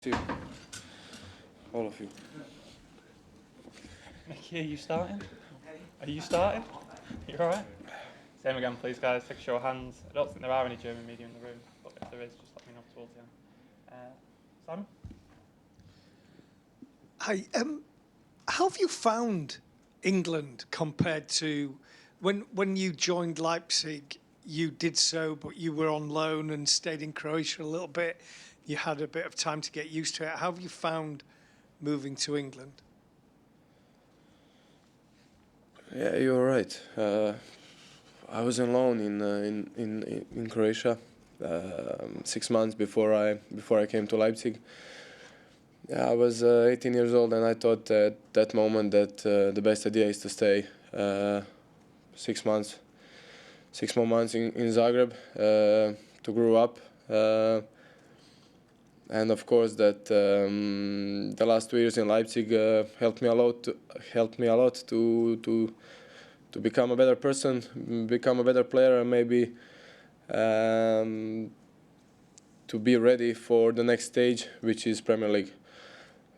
You. All of you. Nicky, are you starting? Are you starting? You're alright? Same again, please, guys. Take a show of hands. I don't think there are any German media in the room, but if there is, just let me know towards the end. Simon? Hi. How have you found England compared to when you joined Leipzig? You did so, but you were on loan and stayed in Croatia a little bit. You had a bit of time to get used to it. How have you found moving to England? Yeah, you're right. I was on loan in Croatia 6 months before I came to Leipzig. Yeah, I was 18 years old, and I thought at that moment that the best idea is to stay 6 months, 6 more months in Zagreb to grow up. And of course, that the last 2 years in Leipzig helped me a lot to become a better person, become a better player, and maybe to be ready for the next stage, which is Premier League.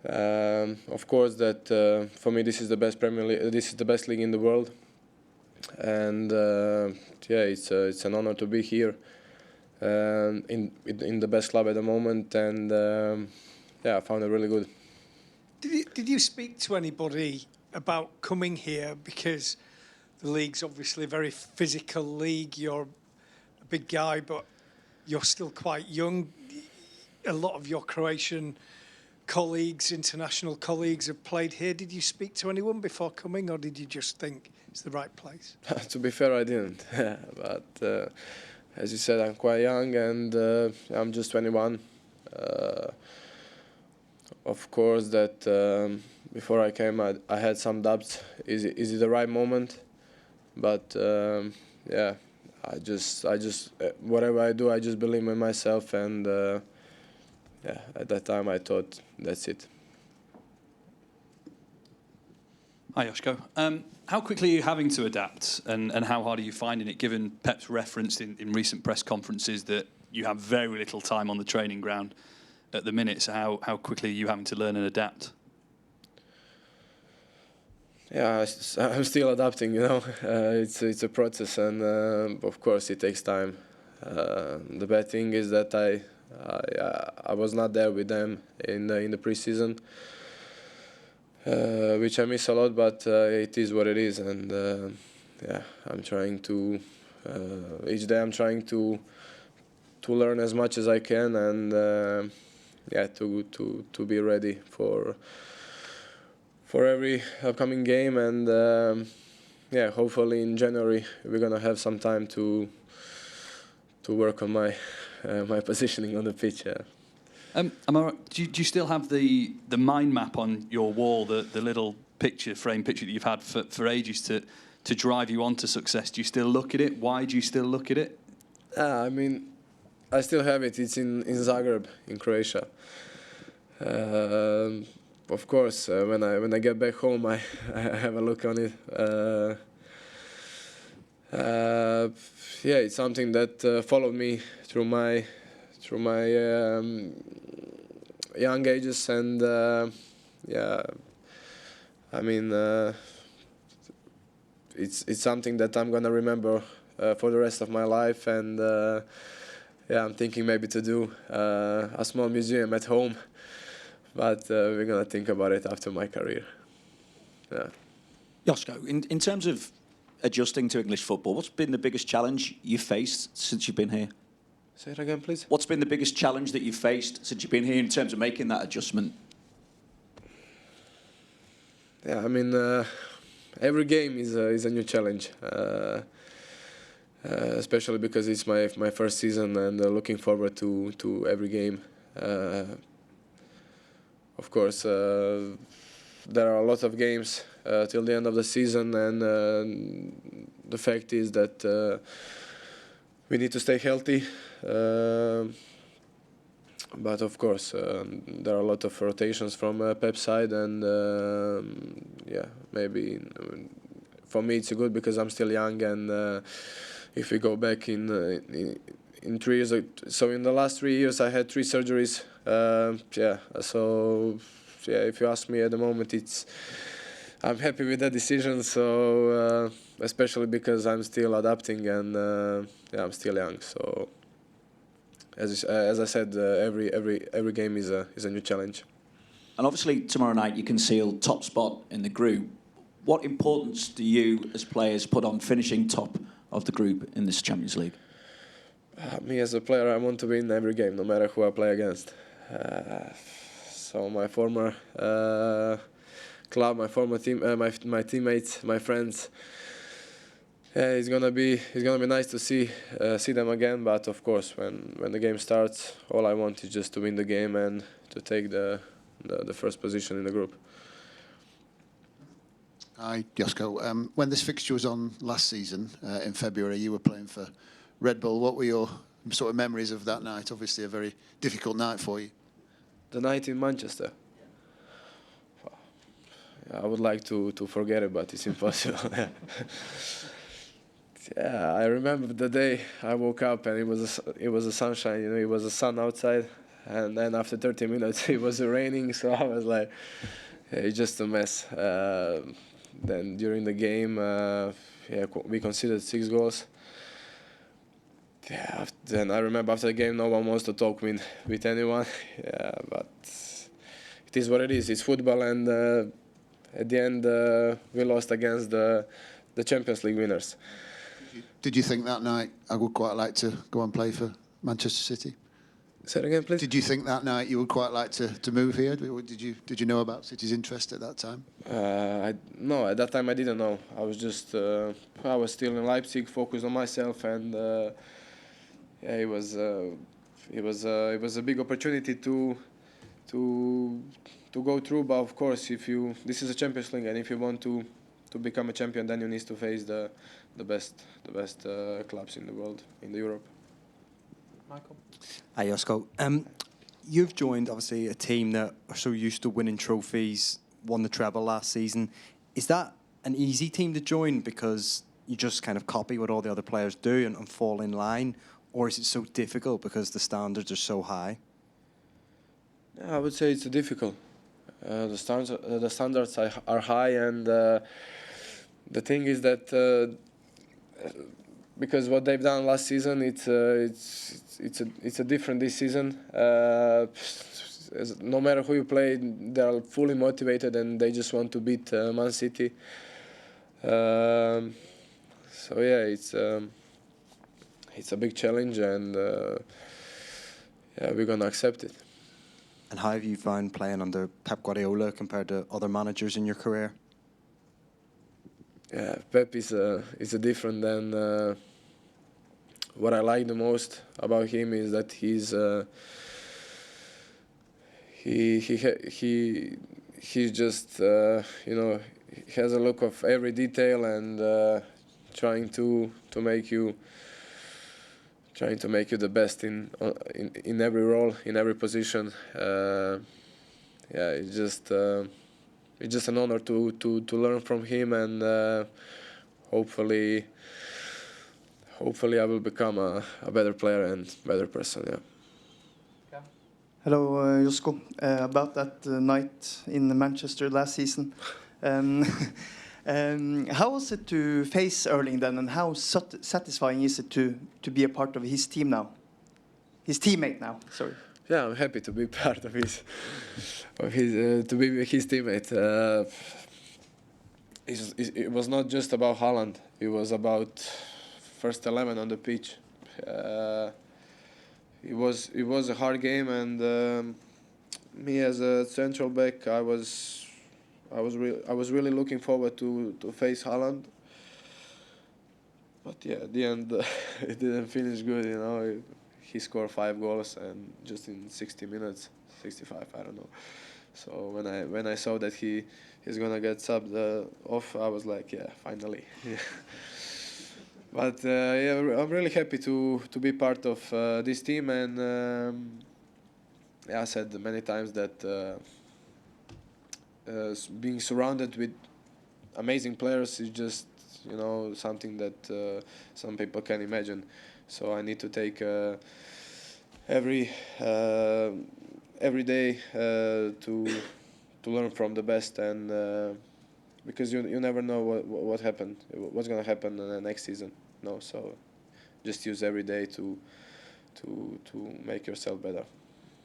Of course, that for me this is the best Premier League. This is the best league in the world, and yeah, it's an honor to be here. In the best club at the moment, and yeah, I found it really good. Did you speak to anybody about coming here, because the league's obviously a very physical league? You're a big guy, but you're still quite young. A lot of your Croatian colleagues, international colleagues, have played here. Did you speak to anyone before coming, or did you just think it's the right place? To be fair, I didn't, but as you said, I'm quite young, and I'm just 21. Of course, that before I came, I had some doubts. Is it the right moment? But yeah, I just whatever I do, I just believe in myself, and yeah, at that time I thought that's it. Hi, Josko. How quickly are you having to adapt, and how hard are you finding it, given Pep's referenced in recent press conferences that you have very little time on the training ground at the minute? So how quickly are you having to learn and adapt? Yeah, I'm still adapting, you know. It's a process, and of course it takes time. The bad thing is that I was not there with them in the preseason. Which I miss a lot, but it is what it is, and yeah, I'm trying to each day I'm trying to learn as much as I can, and yeah, to be ready for every upcoming game, and yeah, hopefully in January we're gonna have some time to work on my my positioning on the pitch. Yeah. Am I right? Do you still have the mind map on your wall, the little frame picture that you've had for ages to drive you on to success? Do you still look at it? Why do you still look at it? I mean, I still have it. It's in Zagreb, in Croatia. Of course, when I get back home, I have a look on it. Yeah, it's something that followed me through my young ages, and yeah, I mean, it's something that I'm gonna remember for the rest of my life, and yeah, I'm thinking maybe to do a small museum at home, but we're gonna think about it after my career. Yeah. Josko, in terms of adjusting to English football, what's been the biggest challenge you've faced since you've been here? Say it again, please. What's been the biggest challenge that you've faced since you've been here in terms of making that adjustment? Yeah, I mean, every game is a new challenge, especially because it's my first season, and looking forward to every game. Of course, there are a lot of games till the end of the season, and the fact is that we need to stay healthy. But of course, there are a lot of rotations from Pep's side, and yeah, maybe for me it's good because I'm still young, and if we go back in in 3 years. So in the last 3 years, I had 3 surgeries. Yeah. So yeah, if you ask me at the moment, I'm happy with that decision. So especially because I'm still adapting and yeah, I'm still young. So as I said, every game is a new challenge. And obviously tomorrow night you can seal top spot in the group. What importance do you as players put on finishing top of the group in this Champions League? Me as a player, I want to win every game, no matter who I play against. So my former club, my former team, my teammates, my friends. Yeah, it's gonna be nice to see them again. But of course, when the game starts, all I want is just to win the game and to take the first position in the group. Hi, Josko. When this fixture was on last season, in February, you were playing for Red Bull. What were your sort of memories of that night? Obviously a very difficult night for you. The night in Manchester. I would like to forget it, but it's impossible. Yeah, I remember the day I woke up and it was a sunshine. It was a sun outside, and then after 30 minutes it was raining. So I was like, yeah, it's just a mess. Then during the game, yeah, we conceded 6 goals. Yeah, then I remember after the game, no one wants to talk with anyone. Yeah, but it is what it is. It's football, and at the end, we lost against the Champions League winners. Did you think that night I would quite like to go and play for Manchester City? Say it again, please. Did you think that night you would quite like to move here? Did you know about City's interest at that time? No, at that time I didn't know. I was just I was still in Leipzig, focused on myself, and yeah, it was a big opportunity to go through. But of course, this is a Champions League, and if you want to become a champion, then you need to face the best clubs in the world, in Europe. Michael? Hi, Josko. You've joined, obviously, a team that are so used to winning trophies, won the treble last season. Is that an easy team to join because you just kind of copy what all the other players do and fall in line? Or is it so difficult because the standards are so high? Yeah, I would say it's difficult. The standards are high, and the thing is that because what they've done last season, it's a different this season. No matter who you play, they are fully motivated and they just want to beat Man City. So yeah, it's a big challenge, and yeah, we're gonna accept it. And how have you found playing under Pep Gvardiol compared to other managers in your career? Yeah, Pep is a different than. What I like the most about him is that he's just he has a look of every detail and trying to make you the best in every role, in every position. Yeah, it's just an honor to learn from him, and hopefully I will become a better player and better person. Yeah. Hello, Josko. About that night in Manchester last season, how was it to face Erling then, and how satisfying is it to be a part of his team now? His teammate now, sorry. Yeah, I'm happy to be part of his to be his teammate. It was not just about Haaland. It was about first 11 on the pitch. It was a hard game, and me as a central back, I was really looking forward to face Haaland. But yeah, at the end, it didn't finish good. He scored 5 goals and just in 60 minutes, 65, I don't know. So when I saw that he's gonna get subbed off, I was like, yeah, finally. But yeah, I'm really happy to be part of this team, and yeah, I said many times that being surrounded with amazing players is just something that some people can imagine. So I need to take every day to learn from the best, and because you never know what's gonna happen in the next season. No, so just use every day to make yourself better.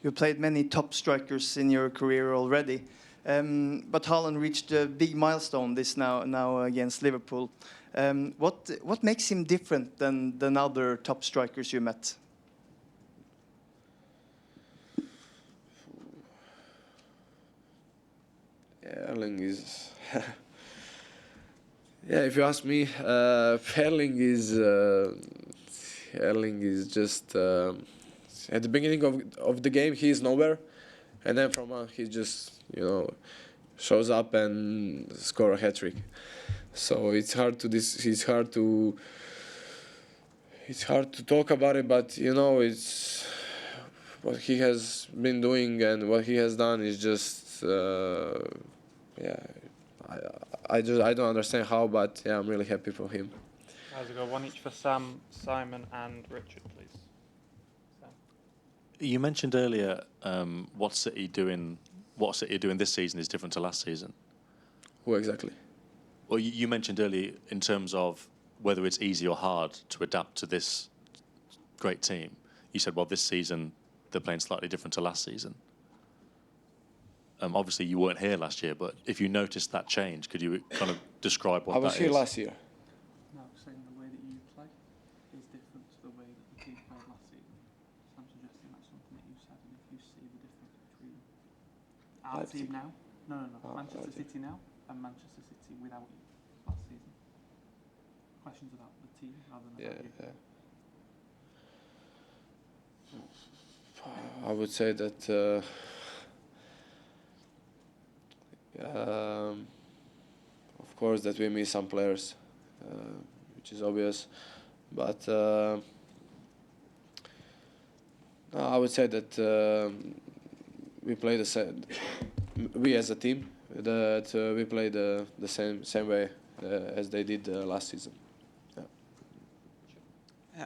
You played many top strikers in your career already, but Haaland reached a big milestone now against Liverpool. What makes him different than other top strikers you met? Yeah, Erling is. Yeah, if you ask me, Erling is just at the beginning of the game he's nowhere, and then from on he just shows up and score a hat-trick. So it's hard to talk about it, but it's what he has been doing and what he has done is just I don't understand how, but yeah, I'm really happy for him. Guys, we'll go one each for Sam, Simon, and Richard, please. Sam. You mentioned earlier what City are doing this season is different to last season. Who exactly? Well, you mentioned earlier in terms of whether it's easy or hard to adapt to this great team. You said, well, this season they're playing slightly different to last season. Obviously, you weren't here last year, but if you noticed that change, could you kind of describe what that is? I was here last year. No, saying the way that you play is different to the way that the team played last season. So I'm suggesting that's something that you said, and if you see the difference between our Leipzig. team now, Manchester Leipzig. City now, and Manchester City without you last season. Questions about the team rather than about you. I would say that of course that we miss some players, which is obvious, but I would say that we play the same. We as a team that we play the same way as they did last season.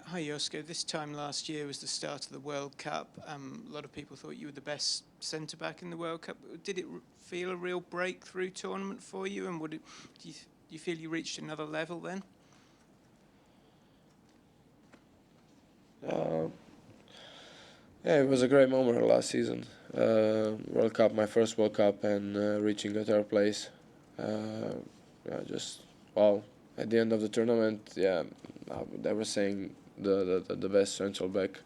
Hi Josko, this time last year was the start of the World Cup. A lot of people thought you were the best centre-back in the World Cup. Did it feel a real breakthrough tournament for you, and do you feel you reached another level then? Yeah, it was a great moment last season. World Cup, my first World Cup, and reaching a third place. Just wow. At the end of the tournament, yeah, they were saying the best central back.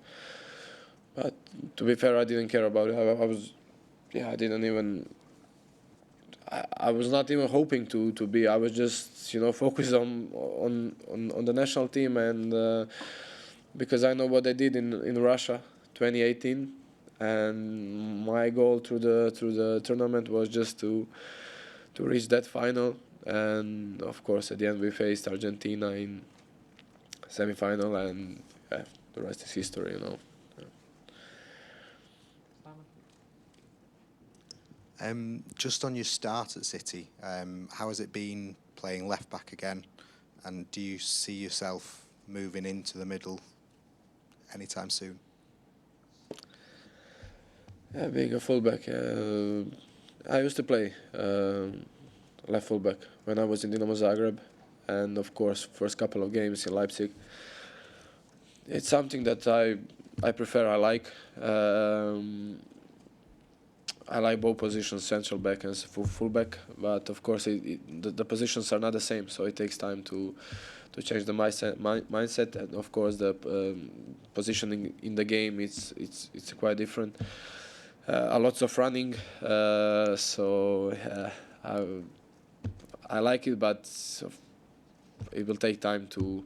But to be fair, I didn't care about it. I was not even hoping to be. I was just focused on the national team, and because I know what they did in Russia 2018, and my goal through the tournament was just to reach that final. And of course, at the end, we faced Argentina in semi-final, and the rest is history, Just on your start at City, how has it been playing left back again? And do you see yourself moving into the middle anytime soon? Yeah, being a fullback, I used to play left fullback when I was in Dinamo Zagreb, and of course first couple of games in Leipzig. It's something that I prefer. I like both positions, central back and fullback, but of course the positions are not the same, so it takes time to change the mindset, and of course the positioning in the game it's quite different. A lots of running, so I like it, but it will take time to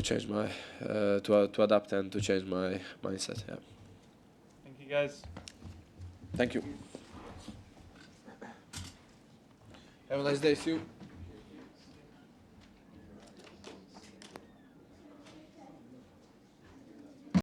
change my to adapt and to change my mindset. Yeah. Thank you, guys. Thank you. Have a nice day. See you.